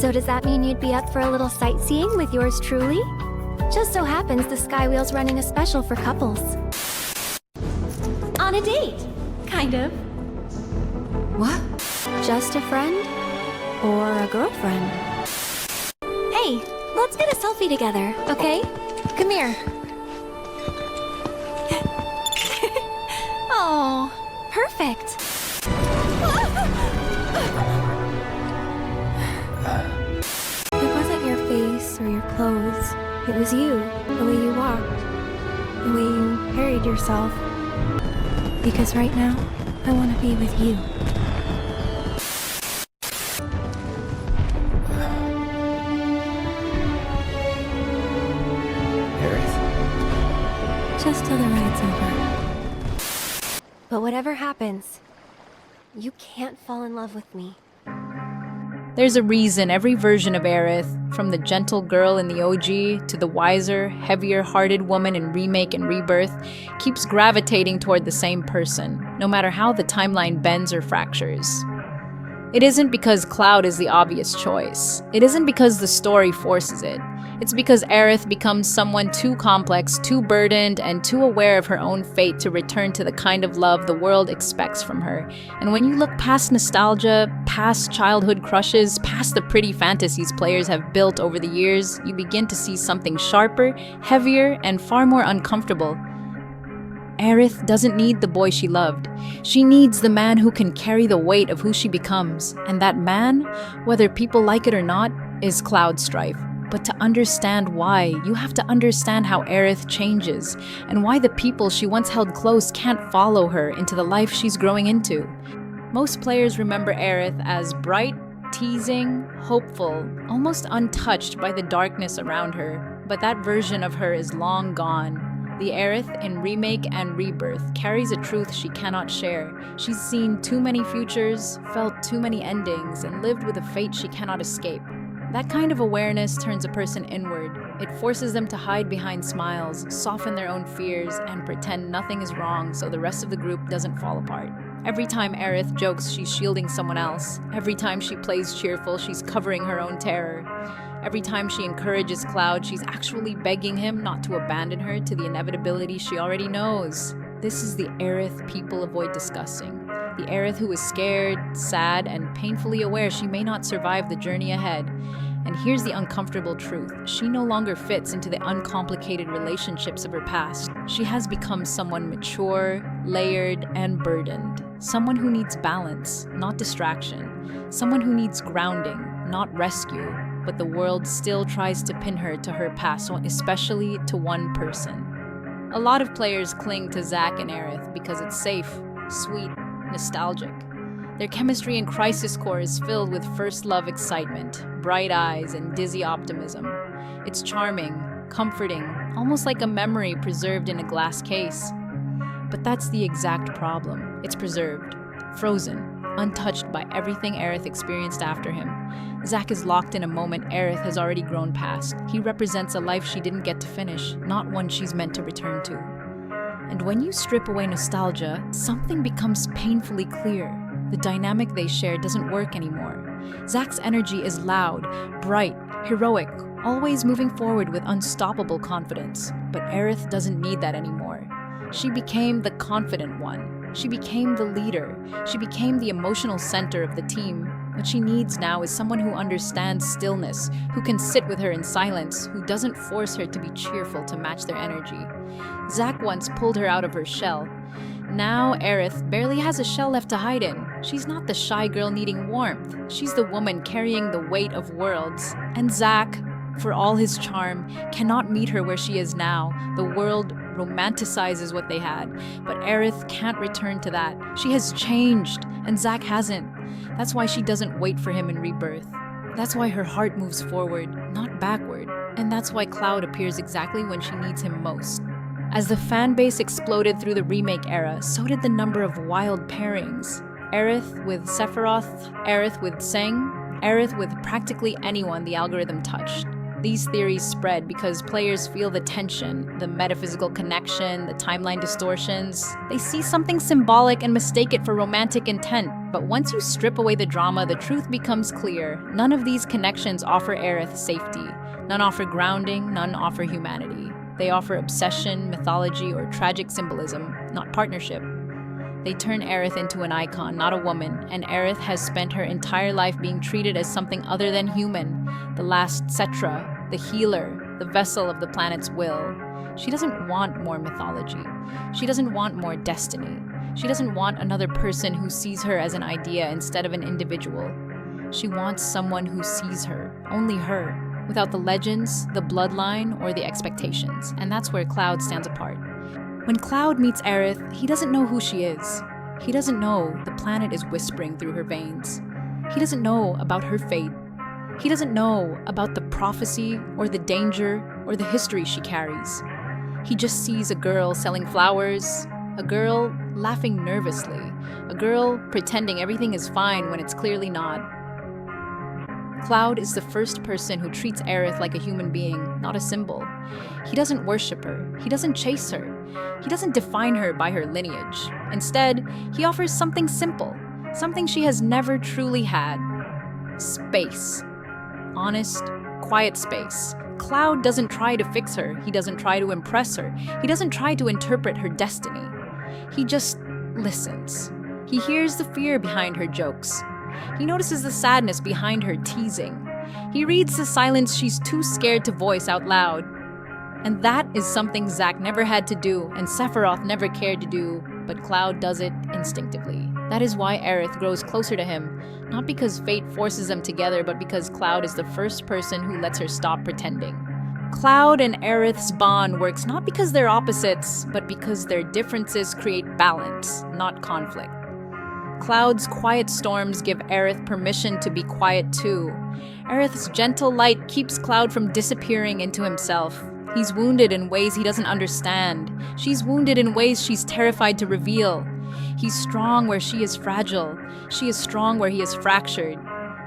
So does that mean you'd be up for a little sightseeing with yours truly? Just so happens the Skywheel's running a special for couples. On a date, kind of. What? Just a friend? Or a girlfriend? Hey, let's get a selfie together, okay? Come here. Oh, perfect. It wasn't your face or your clothes. It was you, the way you walked, the way you carried yourself. Because right now, I want to be with you. Aerith? Just till the ride's over. But whatever happens, you can't fall in love with me. There's a reason every version of Aerith, from the gentle girl in the OG to the wiser, heavier-hearted woman in Remake and Rebirth, keeps gravitating toward the same person, no matter how the timeline bends or fractures. It isn't because Cloud is the obvious choice. It isn't because the story forces it. It's because Aerith becomes someone too complex, too burdened, and too aware of her own fate to return to the kind of love the world expects from her. And when you look past nostalgia, past childhood crushes, past the pretty fantasies players have built over the years, you begin to see something sharper, heavier, and far more uncomfortable. Aerith doesn't need the boy she loved. She needs the man who can carry the weight of who she becomes. And that man, whether people like it or not, is Cloud Strife. But to understand why, you have to understand how Aerith changes, and why the people she once held close can't follow her into the life she's growing into. Most players remember Aerith as bright, teasing, hopeful, almost untouched by the darkness around her. But that version of her is long gone. The Aerith in Remake and Rebirth carries a truth she cannot share. She's seen too many futures, felt too many endings, and lived with a fate she cannot escape. That kind of awareness turns a person inward. It forces them to hide behind smiles, soften their own fears, and pretend nothing is wrong so the rest of the group doesn't fall apart. Every time Aerith jokes, she's shielding someone else. Every time she plays cheerful, she's covering her own terror. Every time she encourages Cloud, she's actually begging him not to abandon her to the inevitability she already knows. This is the Aerith people avoid discussing. The Aerith who is scared, sad, and painfully aware she may not survive the journey ahead. And here's the uncomfortable truth. She no longer fits into the uncomplicated relationships of her past. She has become someone mature, layered, and burdened. Someone who needs balance, not distraction. Someone who needs grounding, not rescue. But the world still tries to pin her to her past, especially to one person. A lot of players cling to Zack and Aerith because it's safe, sweet, nostalgic. Their chemistry in Crisis Core is filled with first love excitement, bright eyes, and dizzy optimism. It's charming, comforting, almost like a memory preserved in a glass case. But that's the exact problem. It's preserved, frozen, untouched by everything Aerith experienced after him. Zack is locked in a moment Aerith has already grown past. He represents a life she didn't get to finish, not one she's meant to return to. And when you strip away nostalgia, something becomes painfully clear. The dynamic they share doesn't work anymore. Zack's energy is loud, bright, heroic, always moving forward with unstoppable confidence. But Aerith doesn't need that anymore. She became the confident one. She became the leader. She became the emotional center of the team. What she needs now is someone who understands stillness, who can sit with her in silence, who doesn't force her to be cheerful to match their energy. Zack once pulled her out of her shell. Now Aerith barely has a shell left to hide in. She's not the shy girl needing warmth. She's the woman carrying the weight of worlds. And Zack, for all his charm, cannot meet her where she is now. The world romanticizes what they had, but Aerith can't return to that. She has changed, and Zack hasn't. That's why she doesn't wait for him in Rebirth. That's why her heart moves forward, not backward. And that's why Cloud appears exactly when she needs him most. As the fanbase exploded through the remake era, so did the number of wild pairings. Aerith with Sephiroth, Aerith with Tseng, Aerith with practically anyone the algorithm touched. These theories spread because players feel the tension, the metaphysical connection, the timeline distortions. They see something symbolic and mistake it for romantic intent. But once you strip away the drama, the truth becomes clear. None of these connections offer Aerith safety. None offer grounding, none offer humanity. They offer obsession, mythology, or tragic symbolism, not partnership. They turn Aerith into an icon, not a woman, and Aerith has spent her entire life being treated as something other than human, the last Cetra, the healer, the vessel of the planet's will. She doesn't want more mythology. She doesn't want more destiny. She doesn't want another person who sees her as an idea instead of an individual. She wants someone who sees her, only her, without the legends, the bloodline, or the expectations. And that's where Cloud stands apart. When Cloud meets Aerith, he doesn't know who she is. He doesn't know the planet is whispering through her veins. He doesn't know about her fate. He doesn't know about the prophecy or the danger or the history she carries. He just sees a girl selling flowers, a girl laughing nervously, a girl pretending everything is fine when it's clearly not. Cloud is the first person who treats Aerith like a human being, not a symbol. He doesn't worship her. He doesn't chase her. He doesn't define her by her lineage. Instead, he offers something simple, something she has never truly had. Space. Honest, quiet space. Cloud doesn't try to fix her. He doesn't try to impress her. He doesn't try to interpret her destiny. He just listens. He hears the fear behind her jokes. He notices the sadness behind her teasing. He reads the silence she's too scared to voice out loud. And that is something Zack never had to do and Sephiroth never cared to do, but Cloud does it instinctively. That is why Aerith grows closer to him, not because fate forces them together, but because Cloud is the first person who lets her stop pretending. Cloud and Aerith's bond works not because they're opposites, but because their differences create balance, not conflict. Cloud's quiet storms give Aerith permission to be quiet too. Aerith's gentle light keeps Cloud from disappearing into himself. He's wounded in ways he doesn't understand. She's wounded in ways she's terrified to reveal. He's strong where she is fragile. She is strong where he is fractured.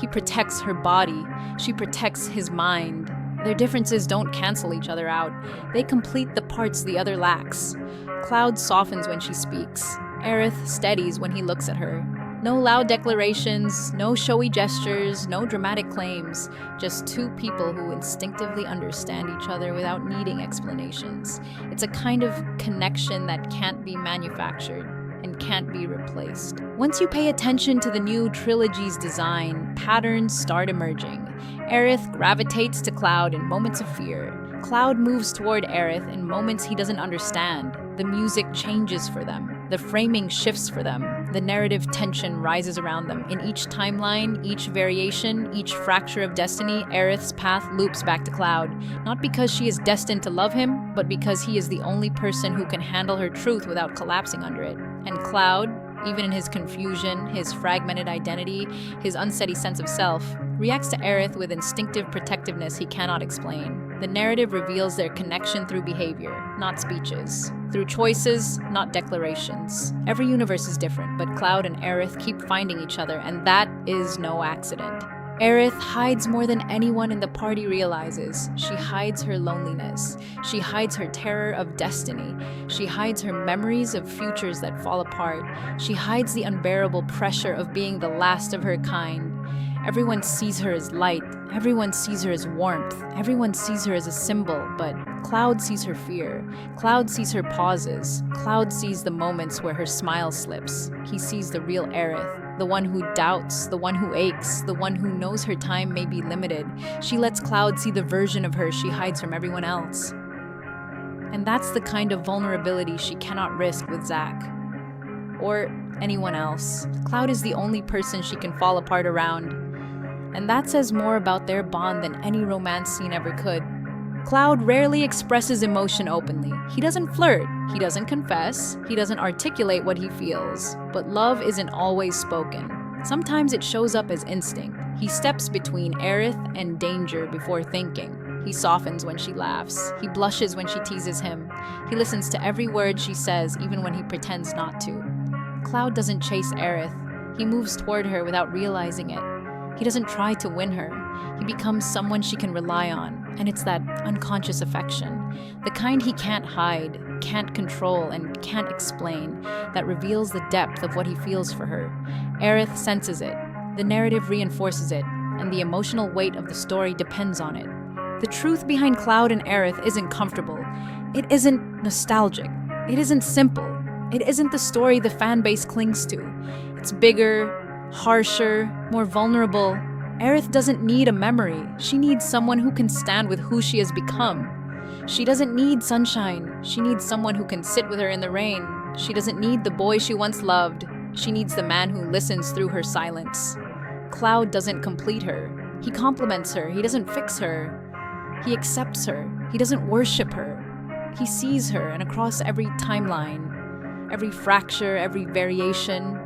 He protects her body. She protects his mind. Their differences don't cancel each other out. They complete the parts the other lacks. Cloud softens when she speaks. Aerith steadies when he looks at her. No loud declarations, no showy gestures, no dramatic claims. Just two people who instinctively understand each other without needing explanations. It's a kind of connection that can't be manufactured and can't be replaced. Once you pay attention to the new Trilogy's design, patterns start emerging. Aerith gravitates to Cloud in moments of fear. Cloud moves toward Aerith in moments he doesn't understand. The music changes for them. The framing shifts for them. The narrative tension rises around them. In each timeline, each variation, each fracture of destiny, Aerith's path loops back to Cloud. Not because she is destined to love him, but because he is the only person who can handle her truth without collapsing under it. And Cloud, even in his confusion, his fragmented identity, his unsteady sense of self, reacts to Aerith with instinctive protectiveness he cannot explain. The narrative reveals their connection through behavior, not speeches. Through choices, not declarations. Every universe is different, but Cloud and Aerith keep finding each other, and that is no accident. Aerith hides more than anyone in the party realizes. She hides her loneliness. She hides her terror of destiny. She hides her memories of futures that fall apart. She hides the unbearable pressure of being the last of her kind. Everyone sees her as light. Everyone sees her as warmth. Everyone sees her as a symbol, but Cloud sees her fear. Cloud sees her pauses. Cloud sees the moments where her smile slips. He sees the real Aerith, the one who doubts, the one who aches, the one who knows her time may be limited. She lets Cloud see the version of her she hides from everyone else. And that's the kind of vulnerability she cannot risk with Zack. Or anyone else. Cloud is the only person she can fall apart around. And that says more about their bond than any romance scene ever could. Cloud rarely expresses emotion openly. He doesn't flirt. He doesn't confess. He doesn't articulate what he feels. But love isn't always spoken. Sometimes it shows up as instinct. He steps between Aerith and danger before thinking. He softens when she laughs. He blushes when she teases him. He listens to every word she says, even when he pretends not to. Cloud doesn't chase Aerith. He moves toward her without realizing it. He doesn't try to win her. He becomes someone she can rely on, and it's that unconscious affection, the kind he can't hide, can't control, and can't explain, that reveals the depth of what he feels for her. Aerith senses it, the narrative reinforces it, and the emotional weight of the story depends on it. The truth behind Cloud and Aerith isn't comfortable. It isn't nostalgic. It isn't simple. It isn't the story the fanbase clings to. It's bigger, harsher, more vulnerable. Aerith doesn't need a memory. She needs someone who can stand with who she has become. She doesn't need sunshine. She needs someone who can sit with her in the rain. She doesn't need the boy she once loved. She needs the man who listens through her silence. Cloud doesn't complete her. He compliments her. He doesn't fix her. He accepts her. He doesn't worship her. He sees her, and across every timeline, every fracture, every variation,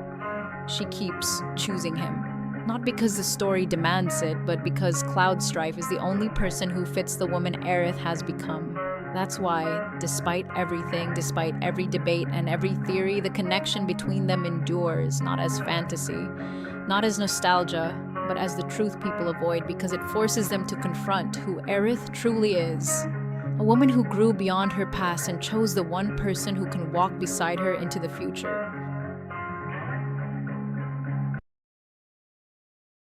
she keeps choosing him. Not because the story demands it, but because Cloudstrife is the only person who fits the woman Aerith has become. That's why, despite everything, despite every debate and every theory, the connection between them endures, not as fantasy, not as nostalgia, but as the truth people avoid because it forces them to confront who Aerith truly is. A woman who grew beyond her past and chose the one person who can walk beside her into the future.